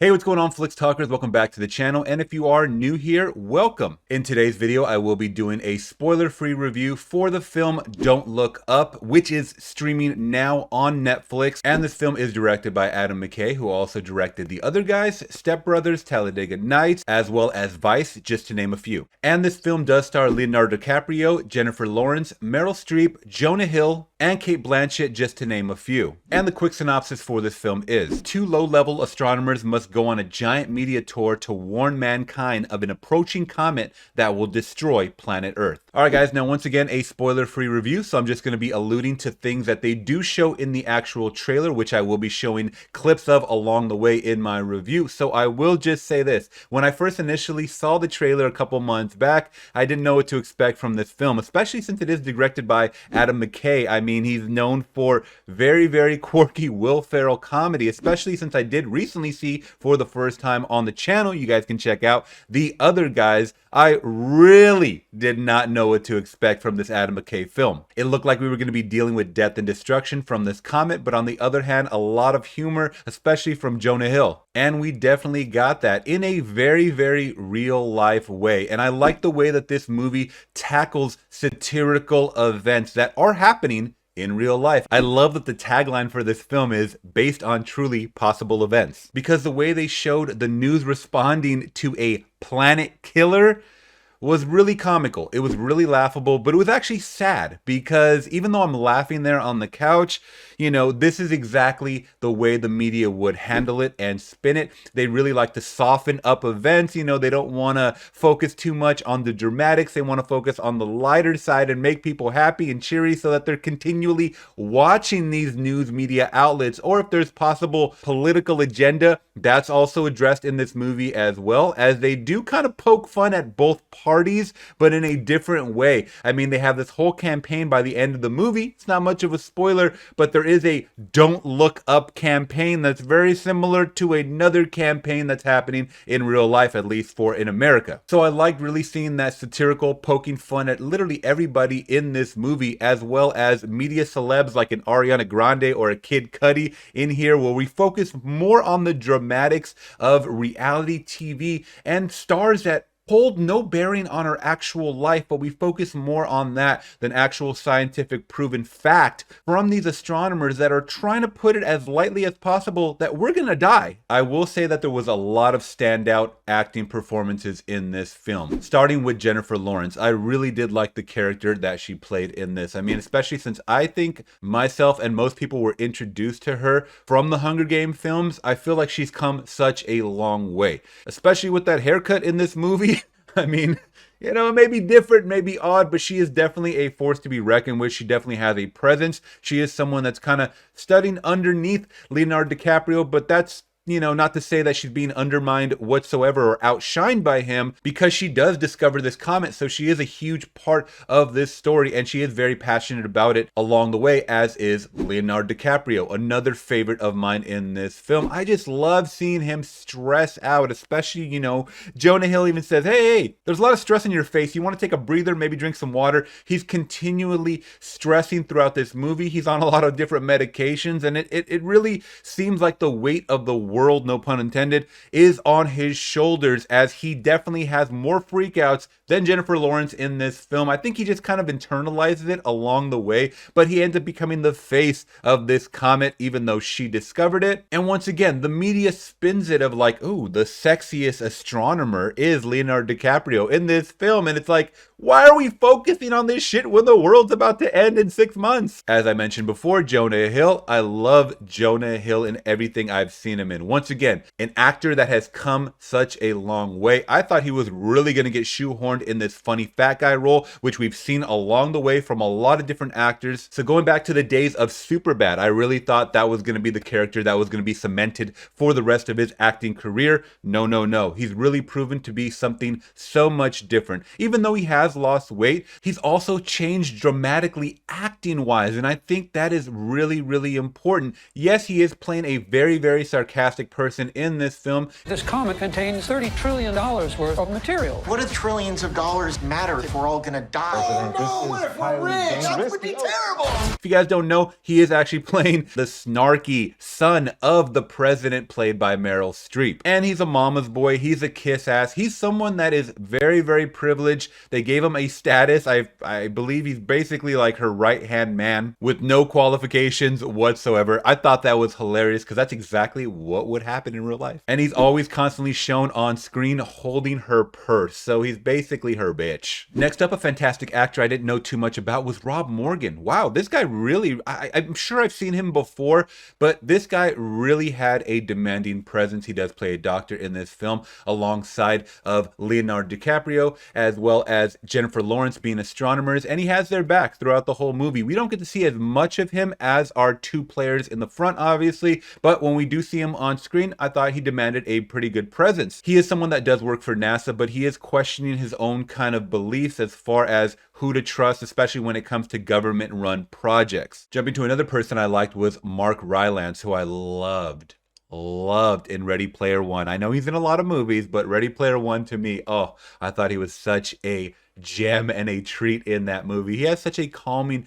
Hey, what's going on, Flix Talkers? Welcome back to the channel, and if you are new here, welcome. In today's video, I will be doing a spoiler-free review for the film Don't Look Up, which is streaming now on Netflix, and this film is directed by Adam McKay, who also directed The Other Guys, Step Brothers, Talladega Nights, as well as Vice, just to name a few. And this film does star Leonardo DiCaprio, Jennifer Lawrence, Meryl Streep, Jonah Hill, and Cate Blanchett, just to name a few. And the quick synopsis for this film is: two low-level astronomers must go on a giant media tour to warn mankind of an approaching comet that will destroy planet Earth. Alright guys, now once again, a spoiler-free review, so I'm just going to be alluding to things that they do show in the actual trailer, which I will be showing clips of along the way in my review. So I will just say this: when I first initially saw the trailer a couple months back, I didn't know what to expect from this film, especially since it is directed by Adam McKay. I mean, he's known for very, very quirky Will Ferrell comedy, especially since I did recently see for the first time on the channel, you guys can check out The Other Guys. I really did not know what to expect from this Adam McKay film. It looked like we were going to be dealing with death and destruction from this comet, but on the other hand, a lot of humor, especially from Jonah Hill. And we definitely got that in a very, very real life way. And I like the way that this movie tackles satirical events that are happening in real life. I love that the tagline for this film is based on truly possible events, because the way they showed the news responding to a planet killer was really comical. It was really laughable, but it was actually sad, because even though I'm laughing there on the couch, you know, this is exactly the way the media would handle it and spin it. They really like to soften up events. You know, they don't want to focus too much on the dramatics. They want to focus on the lighter side and make people happy and cheery so that they're continually watching these news media outlets. Or if there's possible political agenda, that's also addressed in this movie, as well, as they do kind of poke fun at both parties, but in a different way. I mean, they have this whole campaign by the end of the movie. It's not much of a spoiler, but there is a Don't Look Up campaign that's very similar to another campaign that's happening in real life, at least for in America. So I liked really seeing that satirical poking fun at literally everybody in this movie, as well as media celebs like an Ariana Grande or a Kid Cudi in here, where we focus more on the dramatics of reality TV and stars that hold no bearing on our actual life, but we focus more on that than actual scientific proven fact from these astronomers that are trying to put it as lightly as possible that we're gonna die. I will say that there was a lot of standout acting performances in this film, starting with Jennifer Lawrence. I really did like the character that she played in this. I mean, especially since I think myself and most people were introduced to her from the Hunger Games films, I feel like she's come such a long way, especially with that haircut in this movie. I mean, you know, it may be different, maybe odd, but she is definitely a force to be reckoned with. She definitely has a presence. She is someone that's kind of studying underneath Leonardo DiCaprio, but that's, you know, not to say that she's being undermined whatsoever or outshined by him, because she does discover this comet. So she is a huge part of this story, and she is very passionate about it along the way, as is Leonardo DiCaprio, another favorite of mine in this film. I just love seeing him stress out, especially, you know, Jonah Hill even says, hey, there's a lot of stress in your face. You want to take a breather, maybe drink some water. He's continually stressing throughout this movie. He's on a lot of different medications, and it really seems like the weight of the world, no pun intended, is on his shoulders, as he definitely has more freakouts than Jennifer Lawrence in this film. I think he just kind of internalizes it along the way, but he ends up becoming the face of this comet, even though she discovered it. And once again, the media spins it of like, ooh, the sexiest astronomer is Leonardo DiCaprio in this film, and it's like, why are we focusing on this shit when the world's about to end in 6 months? As I mentioned before, Jonah Hill. I love Jonah Hill in everything I've seen him in. Once again, an actor that has come such a long way. I thought he was really going to get shoehorned in this funny fat guy role, which we've seen along the way from a lot of different actors. So going back to the days of Superbad, I really thought that was going to be the character that was going to be cemented for the rest of his acting career. No, no, no. He's really proven to be something so much different. Even though he has lost weight, he's also changed dramatically acting wise, and I think that is really, really important. Yes, he is playing a very, very sarcastic fantastic person in this film. This comet contains $30 trillion worth of material. What do trillions of dollars matter if we're all gonna die? Oh no, what if we're rich? That would be terrible! If you guys don't know, he is actually playing the snarky son of the president, played by Meryl Streep. And he's a mama's boy, he's a kiss ass, he's someone that is very, very privileged. They gave him a status, I believe he's basically like her right-hand man with no qualifications whatsoever. I thought that was hilarious because that's exactly what would happen in real life. And he's always constantly shown on screen holding her purse, so he's basically her bitch. Next up, a fantastic actor I didn't know too much about was Rob Morgan. Wow, this guy really, I'm sure I've seen him before, but this guy really had a demanding presence. He does play a doctor in this film alongside of Leonardo DiCaprio as well as Jennifer Lawrence, being astronomers, and he has their back throughout the whole movie. We don't get to see as much of him as our two players in the front, obviously, but when we do see him on screen, I thought he demanded a pretty good presence. He is someone that does work for NASA, but he is questioning his own kind of beliefs as far as who to trust, especially when it comes to government-run projects. Jumping to another person I liked was Mark Rylance, who I loved in Ready Player One. I know he's in a lot of movies, but Ready Player One to me, oh, I thought he was such a gem and a treat in that movie. He has such a calming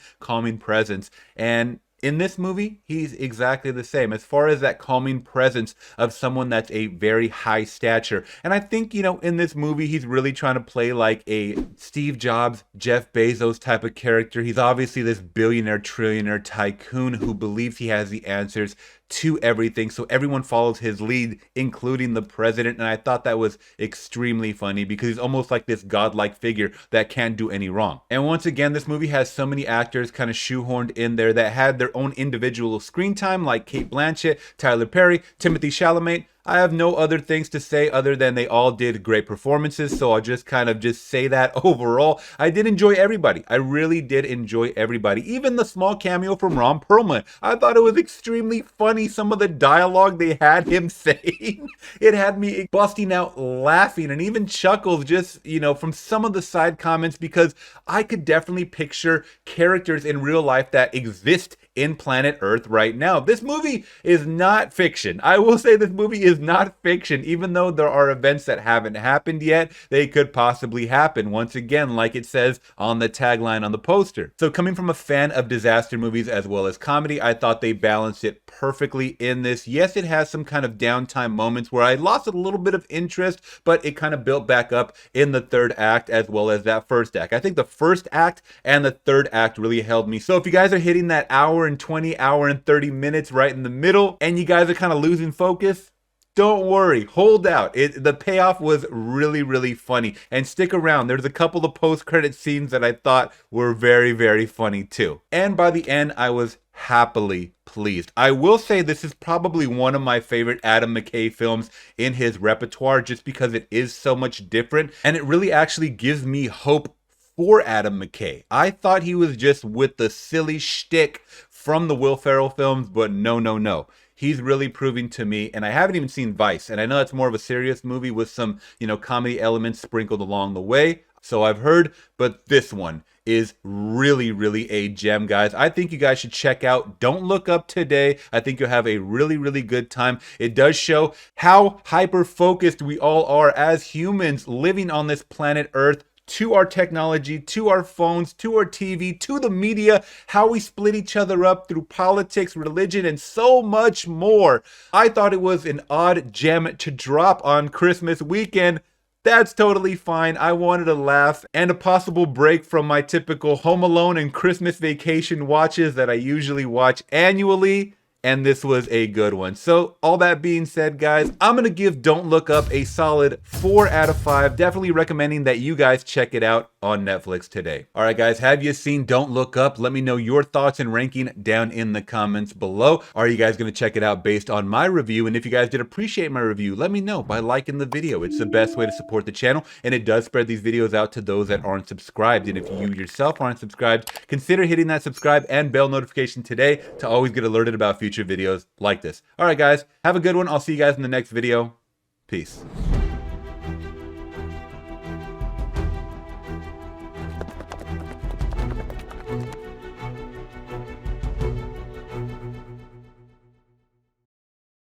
presence, and in this movie, he's exactly the same as far as that calming presence of someone that's a very high stature. And I think, you know, in this movie, he's really trying to play like a Steve Jobs, Jeff Bezos type of character. He's obviously this billionaire, trillionaire tycoon who believes he has the answers to everything, so everyone follows his lead, including the president. And I thought that was extremely funny because he's almost like this godlike figure that can't do any wrong. And once again, this movie has so many actors kind of shoehorned in there that had their own individual screen time, like Cate Blanchett, Tyler Perry, Timothée Chalamet. I have no other things to say other than they all did great performances, so I'll just kind of say that overall. I did enjoy everybody. I really did enjoy everybody. Even the small cameo from Ron Perlman. I thought it was extremely funny, some of the dialogue they had him saying. It had me busting out laughing and even chuckles just, you know, from some of the side comments, because I could definitely picture characters in real life that exist in planet Earth right now. This movie is not fiction. I will say this movie is not fiction, even though there are events that haven't happened yet. They could possibly happen, once again, like it says on the tagline on the poster. So coming from a fan of disaster movies as well as comedy, I thought they balanced it perfectly in this. Yes, it has some kind of downtime moments where I lost a little bit of interest, but it kind of built back up in the third act as well as that first act. I think the first act and the third act really held me. So if you guys are hitting that hour and 20, hour and 30 minutes right in the middle, and you guys are kind of losing focus, don't worry, hold out. The payoff was really, really funny. And stick around, there's a couple of post-credit scenes that I thought were very, very funny too. And by the end, I was happily pleased. I will say this is probably one of my favorite Adam McKay films in his repertoire, just because it is so much different, and it really actually gives me hope for Adam McKay. I thought he was just with the silly shtick from the Will Ferrell films, but no. He's really proving to me, and I haven't even seen Vice, and I know it's more of a serious movie with some, you know, comedy elements sprinkled along the way, so I've heard, but this one is really, really a gem, guys. I think you guys should check out Don't Look Up today. I think you'll have a really, really good time. It does show how hyper-focused we all are as humans living on this planet Earth, to our technology, to our phones, to our TV, to the media, how we split each other up through politics, religion, and so much more. I thought it was an odd gem to drop on Christmas weekend. That's totally fine. I wanted a laugh and a possible break from my typical Home Alone and Christmas Vacation watches that I usually watch annually. And this was a good one. So all that being said, guys, I'm gonna give Don't Look Up a solid 4 out of 5. Definitely recommending that you guys check it out on Netflix today. All right, guys, have you seen Don't Look Up? Let me know your thoughts and ranking down in the comments below. Are you guys gonna check it out based on my review? And if you guys did appreciate my review, let me know by liking the video. It's the best way to support the channel, and it does spread these videos out to those that aren't subscribed. And if you yourself aren't subscribed, consider hitting that subscribe and bell notification today to always get alerted about future videos like this. All right, guys, have a good one. I'll see you guys in the next video. Peace.